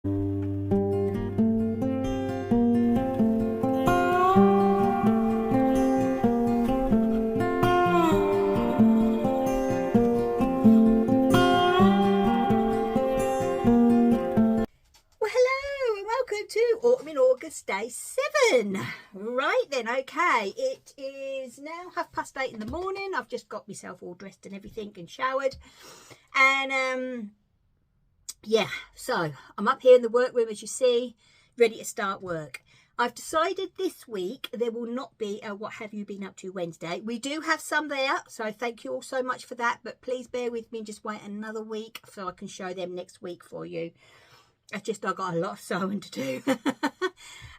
Autumn in August, day 7. Right then, okay, it is now 8:30 in the morning. I've just got myself all dressed and everything and showered, and yeah, so I'm up here in the workroom, as you see, ready to start work. I've decided this week there will not be a What Have You Been Up To Wednesday. We do have some there, so thank you all so much for that, but please bear with me and just wait another week so I can show them next week for you. I've got a lot of sewing to do.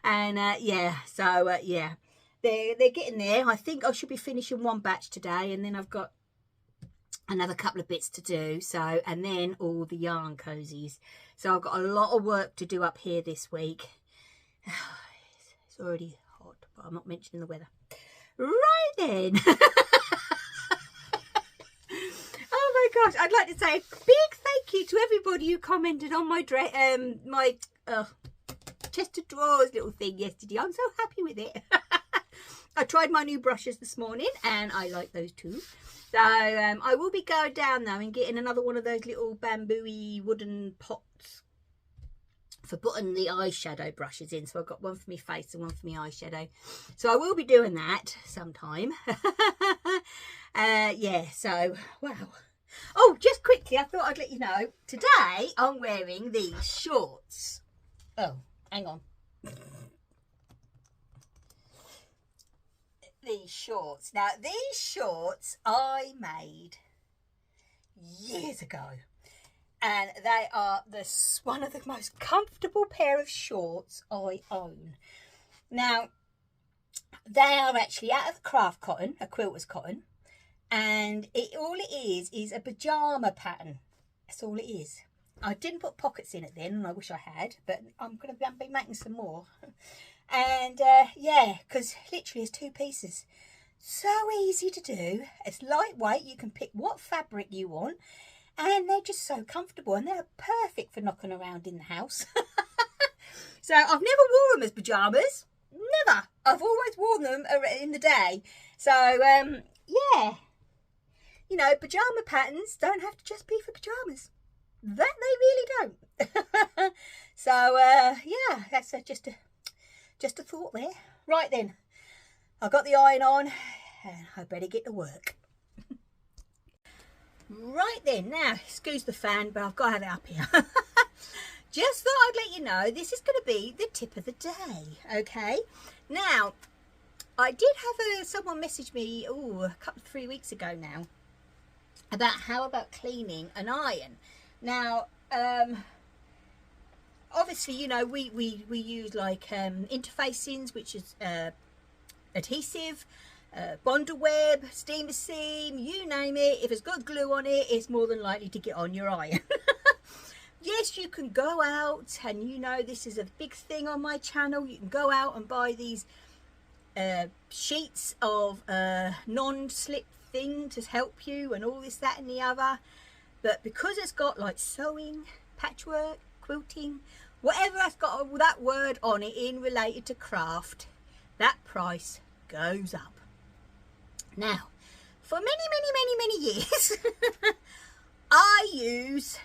And yeah, so yeah, they're getting there. I think I should be finishing one batch today, and then I've got another couple of bits to do. So, and then all the yarn cozies. So I've got a lot of work to do up here this week. It's already hot, but I'm not mentioning the weather. Right then. Oh my gosh, I'd like to say a big thank you to everybody who commented on my chest of drawers little thing yesterday. I'm so happy with it. I tried my new brushes this morning and I like those too. So I will be going down though and getting another one of those little bamboo-y wooden pots for putting the eyeshadow brushes in. So I've got one for my face and one for my eyeshadow. So I will be doing that sometime. Yeah, so wow. Oh, just quickly, I thought I'd let you know, today I'm wearing these shorts. Oh, hang on. These shorts. Now, these shorts I made years ago. And they are one of the most comfortable pair of shorts I own. Now, they are actually out of craft cotton, a quilter's cotton. And all it is a pyjama pattern. That's all it is. I didn't put pockets in it then, and I wish I had, but I'm going to be making some more. And yeah, because literally it's 2 pieces. So easy to do. It's lightweight. You can pick what fabric you want, and they're just so comfortable, and they're perfect for knocking around in the house. So I've never worn them as pyjamas. Never. I've always worn them in the day. So yeah. You know, pyjama patterns don't have to just be for pyjamas. That they really don't. So, yeah, that's just a thought there. Right then, I've got the iron on and I better get to work. Right then, now, excuse the fan, but I've got to have it up here. Just thought I'd let you know this is going to be the tip of the day, okay? Now, I did have someone message me, a couple of 3 weeks ago now, about how about cleaning an iron. Now, obviously, you know, we use like interfacings, which is adhesive, bonder web, steamer seam, you name it. If it's got glue on it, it's more than likely to get on your iron. Yes, you can go out, and you know this is a big thing on my channel. You can go out and buy these sheets of non-slip thing to help you and all this, that and the other, but because it's got like sewing, patchwork, quilting, whatever that's got all that word on it in related to craft, that price goes up. Now, for many years I use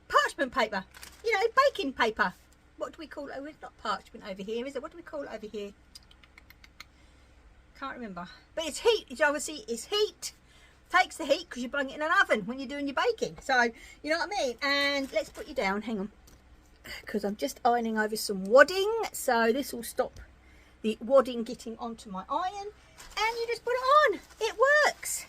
parchment paper, you know, baking paper. What do we call it? Oh, it's not parchment over here, is it? What do we call it over here? Can't remember. But it's heat. It's obviously, it's heat. Takes the heat because you bung it in an oven when you're doing your baking. So, you know what I mean? And let's put you down. Hang on. Because I'm just ironing over some wadding. So this will stop the wadding getting onto my iron. And you just put it on. It works.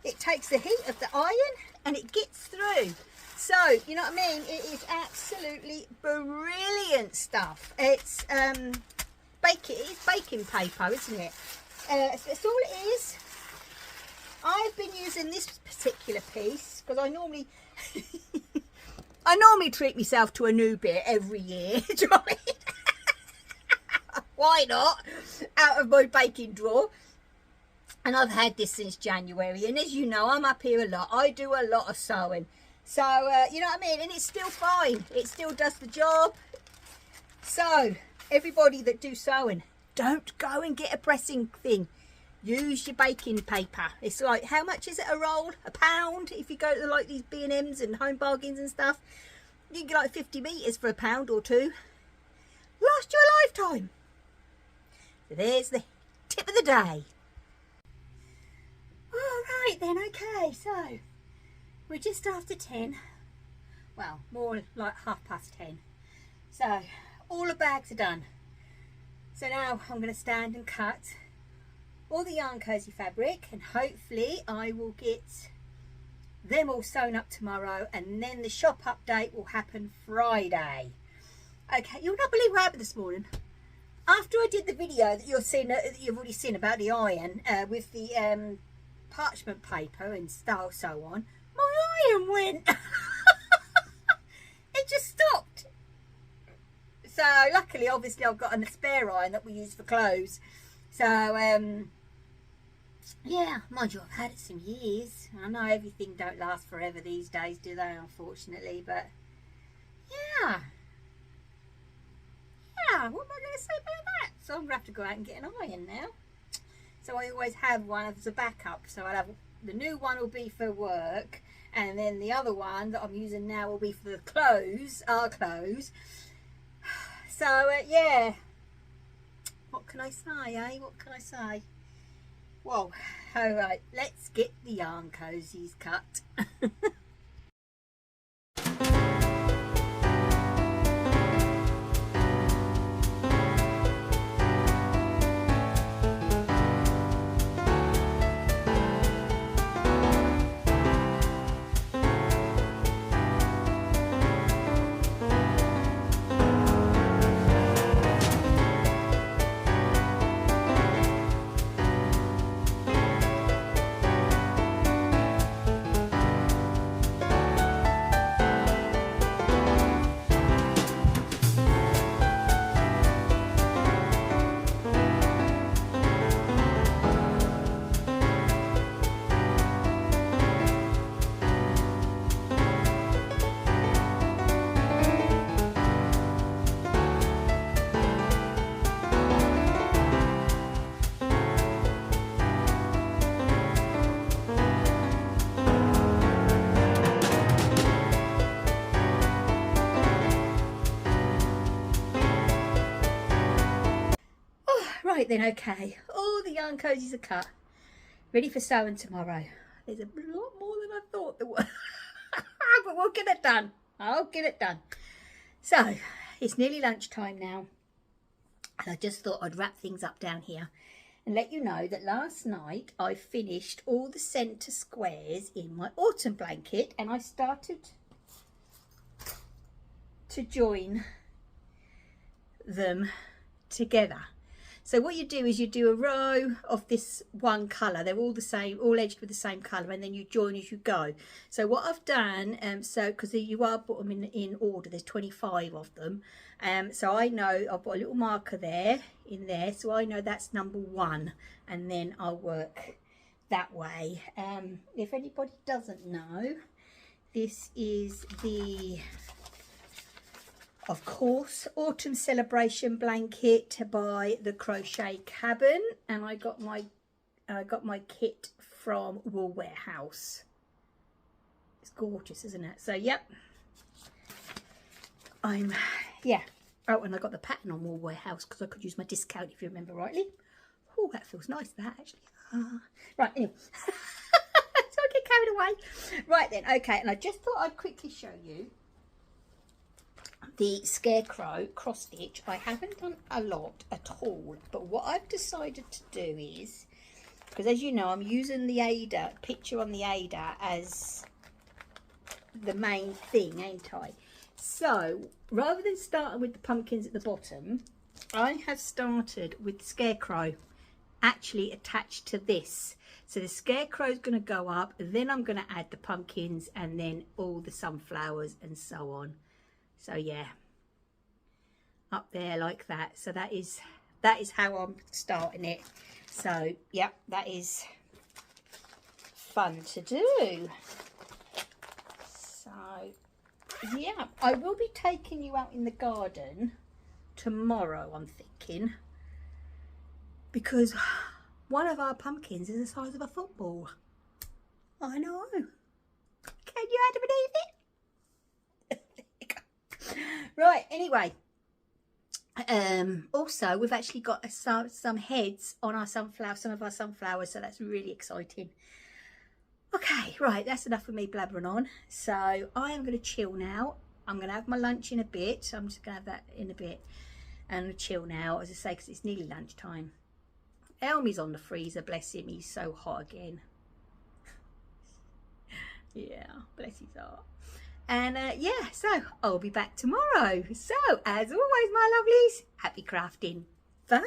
It takes the heat of the iron and it gets through. So, you know what I mean? It is absolutely brilliant stuff. It's baking paper, isn't it? That's all it is. I've been using this particular piece because I normally treat myself to a new bit every year. Do you know what I mean? Why not? Out of my baking drawer. And I've had this since January, and as you know, I'm up here a lot. I do a lot of sewing. So, you know what I mean? And it's still fine. It still does the job. So, everybody that do sewing, don't go and get a pressing thing. Use your baking paper. It's like, how much is it a roll? £1 if you go to like these B&Ms and Home Bargains and stuff. You can get like 50 metres for £1 or £2. Last you a lifetime. So there's the tip of the day. All right then, okay, so we're just after 10. Well, more like 10:30. So all the bags are done. So now I'm going to stand and cut all the yarn cozy fabric, and hopefully I will get them all sewn up tomorrow, and then the shop update will happen Friday. Okay, you'll not believe what happened this morning. After I did the video that you've already seen about the iron with the parchment paper and so on, my iron went. It just stopped. So luckily, obviously, I've got a spare iron that we use for clothes. So yeah, mind you, I've had it some years. I know everything don't last forever these days, do they? Unfortunately, but yeah. Yeah, what am I going to say about that? So I'm going to have to go out and get an iron now. So I always have one as a backup. So I'll have the new one will be for work, and then the other one that I'm using now will be for the clothes, our clothes. So yeah, what can I say, eh? What can I say? Well, all right, let's get the yarn cozies cut. Right then, okay, all the yarn cozies are cut, ready for sewing tomorrow. There's a lot more than I thought there was. But we'll get it done. I'll get it done. So it's nearly lunchtime now, and I just thought I'd wrap things up down here and let you know that last night I finished all the centre squares in my autumn blanket, and I started to join them together. So what you do is you do a row of this one colour. They're all the same, all edged with the same colour, and then you join as you go. So what I've done, so because you are put them in order, there's 25 of them. So I know I've got a little marker there, in there, so I know that's number 1, and then I'll work that way. If anybody doesn't know, this is the, of course, autumn celebration blanket by the Crochet Cabin, and I got my kit from Wool Warehouse. It's gorgeous, isn't it? So yep, yeah. Oh, and I got the pattern on Wool Warehouse because I could use my discount, if you remember rightly. Oh, that feels nice, that actually. Right, anyway. So I get carried away. Right then, okay, and I just thought I'd quickly show you the Scarecrow cross stitch. I haven't done a lot at all, but what I've decided to do is, because as you know, I'm using the Ada picture on the Ada as the main thing, ain't I? So rather than starting with the pumpkins at the bottom, I have started with the Scarecrow actually attached to this. So the Scarecrow is going to go up, then I'm going to add the pumpkins, and then all the sunflowers and so on. So yeah, up there like that. So that is how I'm starting it. So yeah, that is fun to do. So yeah, I will be taking you out in the garden tomorrow, I'm thinking, because one of our pumpkins is the size of a football. I know. Can you believe it? Right, anyway. Also, we've actually got some heads on our sunflower, some of our sunflowers, so that's really exciting. Okay, right, that's enough of me blabbering on. So I am going to chill now. I'm going to have my lunch in a bit. I'm just going to have that in a bit and chill now, as I say, because it's nearly lunchtime. Elmy's on the freezer, bless him. He's so hot again. Yeah, bless his heart. And yeah, so I'll be back tomorrow. So as always, my lovelies, happy crafting. Bye.